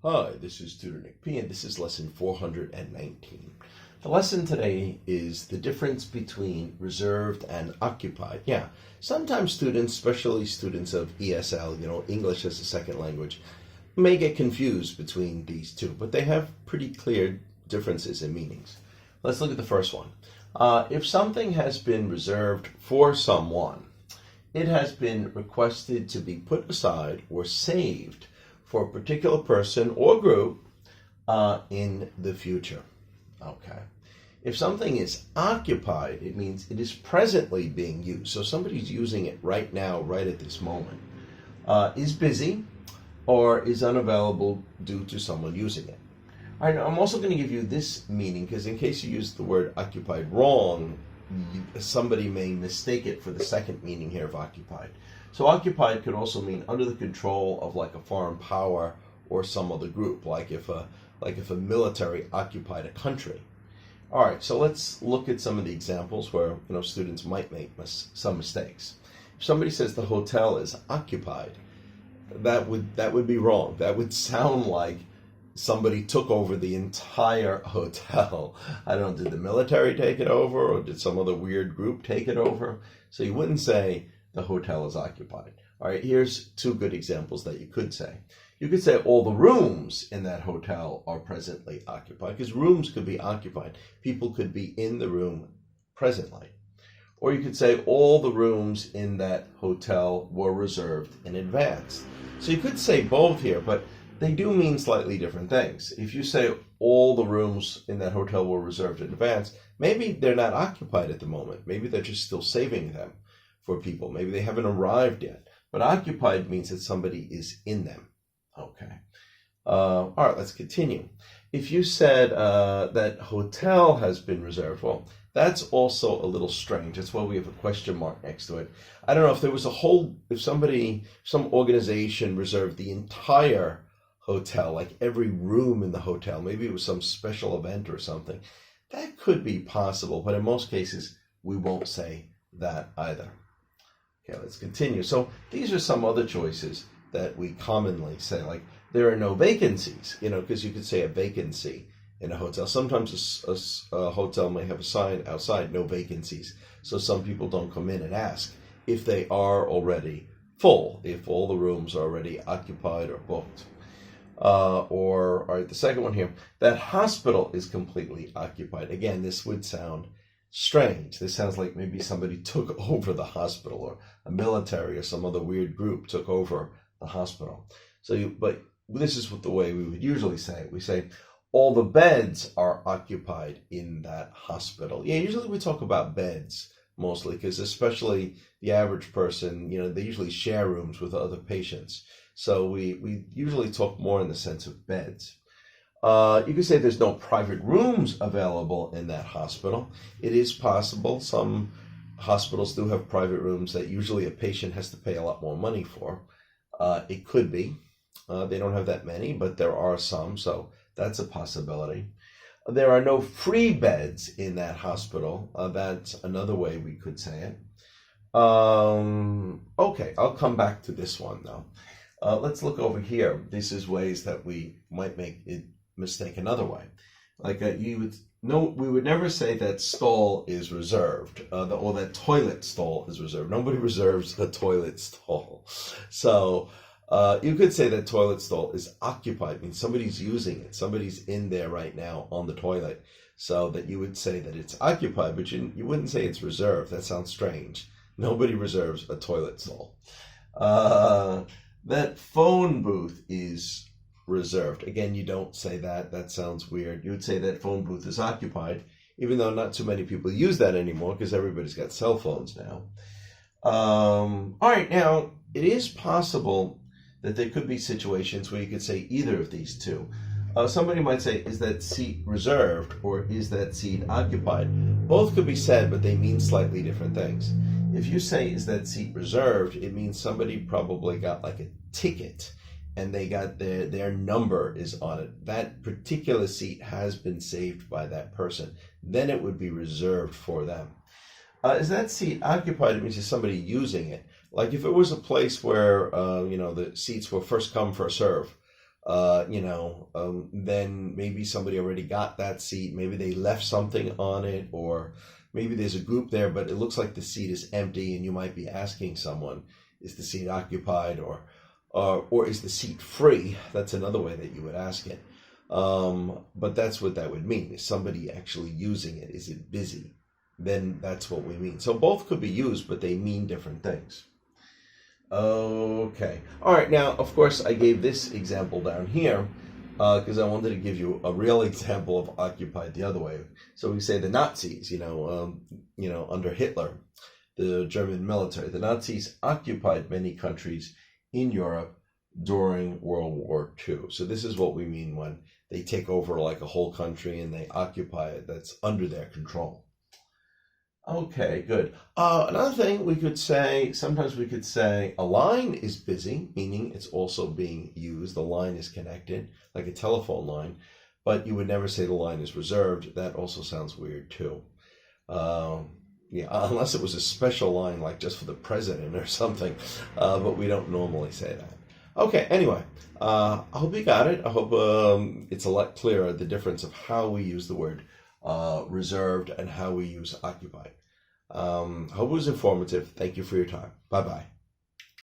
Hi, this is Tutor Nick P, and this is lesson 419. The lesson today is the difference between reserved and occupied. Yeah, sometimes students, especially students of ESL, English as a second language, may get confused between these two, but they have pretty clear differences in meanings. Let's look at the first one. If something has been reserved for someone, it has been requested to be put aside or saved for a particular person or group in the future. Okay. If something is occupied, it means it is presently being used. So somebody's using it right now, right at this moment, is busy or is unavailable due to someone using it. All right, now I'm also going to give you this meaning because in case you use the word occupied wrong, somebody may mistake it for the second meaning here of occupied. So occupied could also mean under the control of like a foreign power or some other group, like if a military occupied a country. All right, so let's look at some of the examples where students might make some mistakes. If somebody says the hotel is occupied, that would be wrong. That would sound like somebody took over the entire hotel. I don't know, did the military take it over or did some other weird group take it over? So you wouldn't say the hotel is occupied. All right, here's two good examples that you could say. You could say all the rooms in that hotel are presently occupied, because rooms could be occupied. People could be in the room presently. Or you could say all the rooms in that hotel were reserved in advance. So you could say both here, but they do mean slightly different things. If you say all the rooms in that hotel were reserved in advance, maybe they're not occupied at the moment. Maybe they're just still saving them for people. Maybe they haven't arrived yet. But occupied means that somebody is in them. Okay. All right, let's continue. If you said that hotel has been reserved, well, that's also a little strange. That's why we have a question mark next to it. I don't know if there was some organization reserved the entire hotel, like every room in the hotel. Maybe it was some special event or something. That could be possible, but in most cases, we won't say that either. Okay, let's continue. So these are some other choices that we commonly say, like there are no vacancies, because you could say a vacancy in a hotel. Sometimes a hotel may have a sign outside, no vacancies. So some people don't come in and ask if they are already full, if all the rooms are already occupied or booked. All right, the second one here, that hospital is completely occupied. Again, this would sound strange. This sounds like maybe somebody took over the hospital, or a military or some other weird group took over the hospital. But this is the way we would usually say it. We say all the beds are occupied in that hospital. Yeah, usually we talk about beds mostly because especially the average person, they usually share rooms with other patients. So we usually talk more in the sense of beds. You could say there's no private rooms available in that hospital. It is possible. Some hospitals do have private rooms that usually a patient has to pay a lot more money for. It could be. They don't have that many, but there are some, so that's a possibility. There are no free beds in that hospital. That's another way we could say it. Okay, I'll come back to this one though. Let's look over here. This is ways that we might make it mistake another way. Like we would never say that stall is reserved, or that toilet stall is reserved. Nobody reserves a toilet stall. So you could say that toilet stall is occupied, means somebody's using it. Somebody's in there right now on the toilet. So that you would say that it's occupied, but you wouldn't say it's reserved. That sounds strange. Nobody reserves a toilet stall. That phone booth is reserved. Again, you don't say that. That sounds weird. You would say that phone booth is occupied, even though not too many people use that anymore because everybody's got cell phones now. All right, now it is possible that there could be situations where you could say either of these two. Somebody might say, is that seat reserved or is that seat occupied? Both could be said, but they mean slightly different things. If you say, is that seat reserved, it means somebody probably got like a ticket and they got their number is on it. That particular seat has been saved by that person. Then it would be reserved for them. Is that seat occupied? It means there's somebody using it. Like if it was a place where, the seats were first come, first serve, then maybe somebody already got that seat. Maybe they left something on it, or maybe there's a group there, but it looks like the seat is empty, and you might be asking someone, is the seat occupied, or is the seat free? That's another way that you would ask it. But that's what that would mean. Is somebody actually using it? Is it busy? Then that's what we mean. So both could be used, but they mean different things. Okay. All right. Now, of course, I gave this example down here because I wanted to give you a real example of occupied the other way. So we say the Nazis, under Hitler, the German military, the Nazis occupied many countries in Europe during World War II. So this is what we mean when they take over like a whole country and they occupy it. That's under their control. Okay, good. Another thing we could say, sometimes we could say a line is busy, meaning it's also being used. The line is connected, like a telephone line, but you would never say the line is reserved. That also sounds weird too. Unless it was a special line, like just for the president or something, but we don't normally say that. Okay, anyway, I hope you got it. I hope it's a lot clearer, the difference of how we use the word reserved and how we use occupied. I hope it was informative. Thank you for your time. Bye-bye.